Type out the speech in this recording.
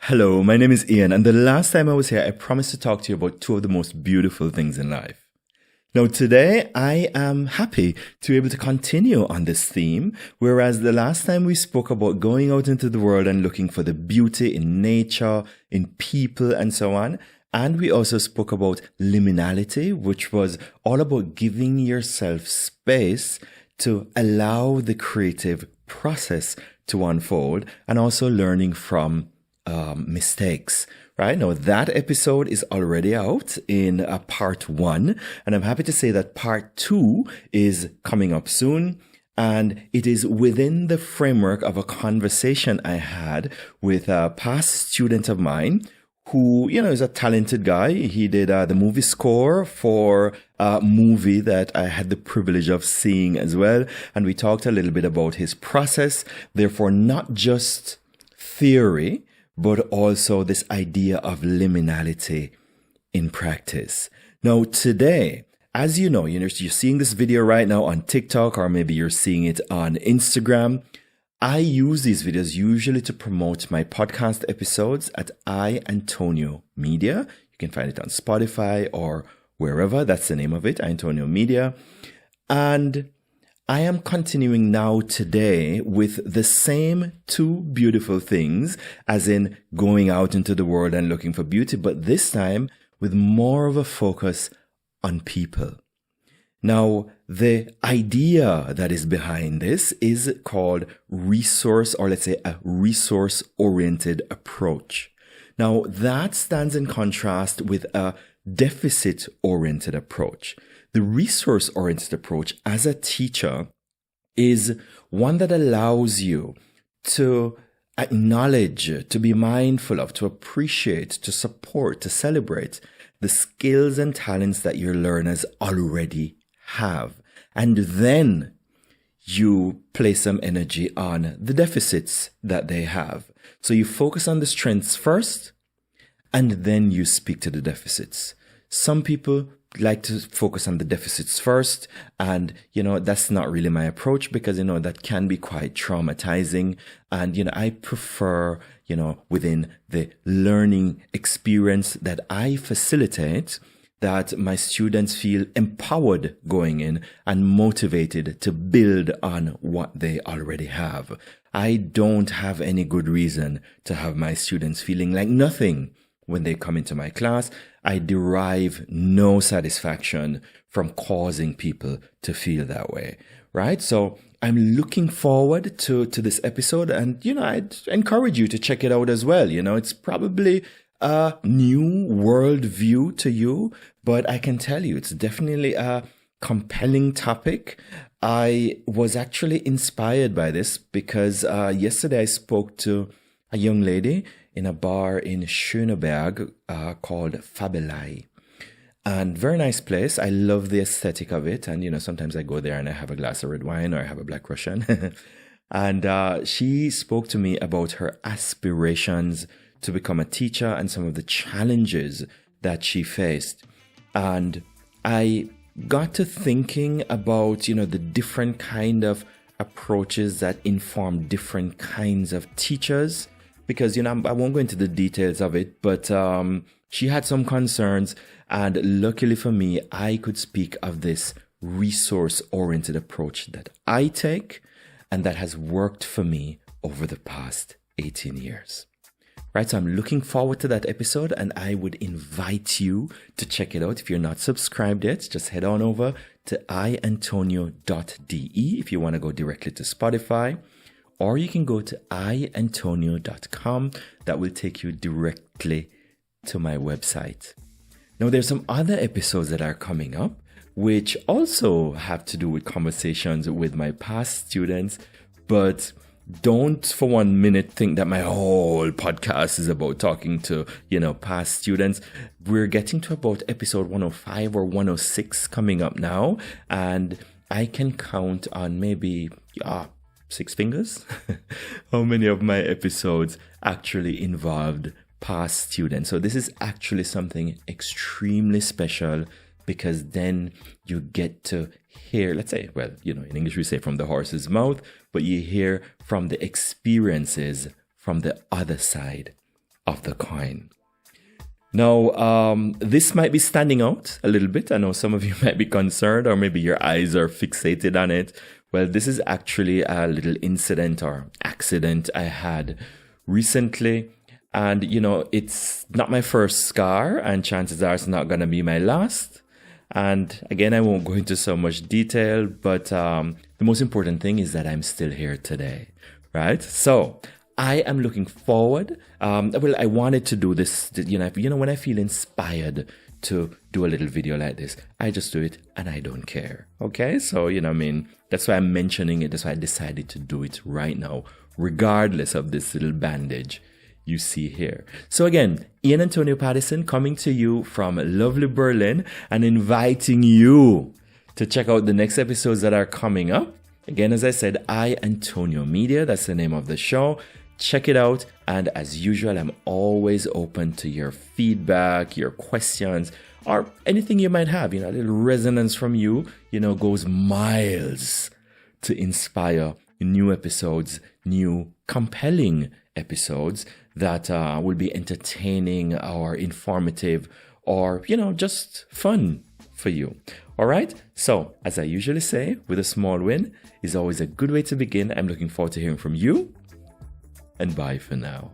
Hello, my name is Ian, and the last time I was here, I promised to talk to you about two of the most beautiful things in life. Now, today, I am happy to be able to continue on this theme, whereas the last time we spoke about going out into the world and looking for the beauty in nature, in people, and so on. And we also spoke about liminality, which was all about giving yourself space to allow the creative process to unfold and also learning from mistakes. Right now, that episode is already out in part 1, and I'm happy to say that part 2 is coming up soon. And it is within the framework of a conversation I had with a past student of mine who, is a talented guy. He did the movie score for a movie that I had the privilege of seeing as well. And we talked a little bit about his process, therefore not just theory, but also this idea of liminality in practice. Now, today, as you know, you're seeing this video right now on TikTok, or maybe you're seeing it on Instagram. I use these videos usually to promote my podcast episodes at Antonio Media. You can find it on Spotify or wherever. That's the name of it, Antonio Media. And I am continuing now today with the same two beautiful things, as in going out into the world and looking for beauty, but this time with more of a focus on people. Now, the idea that is behind this is called resource, or let's say a resource-oriented approach. Now, that stands in contrast with a deficit-oriented approach. The resource-oriented approach as a teacher is one that allows you to acknowledge, to be mindful of, to appreciate, to support, to celebrate the skills and talents that your learners already have. And then you place some energy on the deficits that they have. So you focus on the strengths first, and then you speak to the deficits. Some people like to focus on the deficits first. And, that's not really my approach because, that can be quite traumatizing. And, I prefer, within the learning experience that I facilitate, that my students feel empowered going in and motivated to build on what they already have. I don't have any good reason to have my students feeling like nothing when they come into my class. I derive no satisfaction from causing people to feel that way, right? So I'm looking forward to this episode, and, I'd encourage you to check it out as well. It's probably a new world view to you, but I can tell you it's definitely a compelling topic. I was actually inspired by this because yesterday I spoke to a young lady in a bar in Schöneberg called Fabelei. And very nice place. I love the aesthetic of it. And, sometimes I go there and I have a glass of red wine or I have a Black Russian. And she spoke to me about her aspirations to become a teacher and some of the challenges that she faced. And I got to thinking about, the different kind of approaches that inform different kinds of teachers. Because, I won't go into the details of it, but she had some concerns. And luckily for me, I could speak of this resource-oriented approach that I take and that has worked for me over the past 18 years. Right, so I'm looking forward to that episode, and I would invite you to check it out. If you're not subscribed yet, just head on over to iantonio.de if you want to go directly to Spotify. Or you can go to iantonio.com. That will take you directly to my website. Now, there's some other episodes that are coming up, which also have to do with conversations with my past students. But don't for 1 minute think that my whole podcast is about talking to, past students. We're getting to about episode 105 or 106 coming up now. And I can count on maybe 6 fingers how many of my episodes actually involved past students. So this is actually something extremely special, because then you get to hear, let's say, in English we say from the horse's mouth, but you hear from the experiences from the other side of the coin. Now, this might be standing out a little bit. I know some of you might be concerned, or maybe your eyes are fixated on it. Well, this is actually a little incident or accident I had recently. And, it's not my first scar, and chances are it's not going to be my last. And again, I won't go into so much detail, but the most important thing is that I'm still here today, right? So I am looking forward. I wanted to do this, when I feel inspired to do a little video like this, I just do it and I don't care. Okay. So, that's why I'm mentioning it. That's why I decided to do it right now, regardless of this little bandage you see here. So again, Ian Antonio Pattison coming to you from lovely Berlin and inviting you to check out the next episodes that are coming up. Again, as I said, I Antonio Media, that's the name of the show. Check it out. And as usual, I'm always open to your feedback, your questions, or anything you might have. A little resonance from you, goes miles to inspire new episodes, new compelling episodes that will be entertaining or informative or, just fun for you. All right. So as I usually say, with a small win is always a good way to begin. I'm looking forward to hearing from you. And bye for now.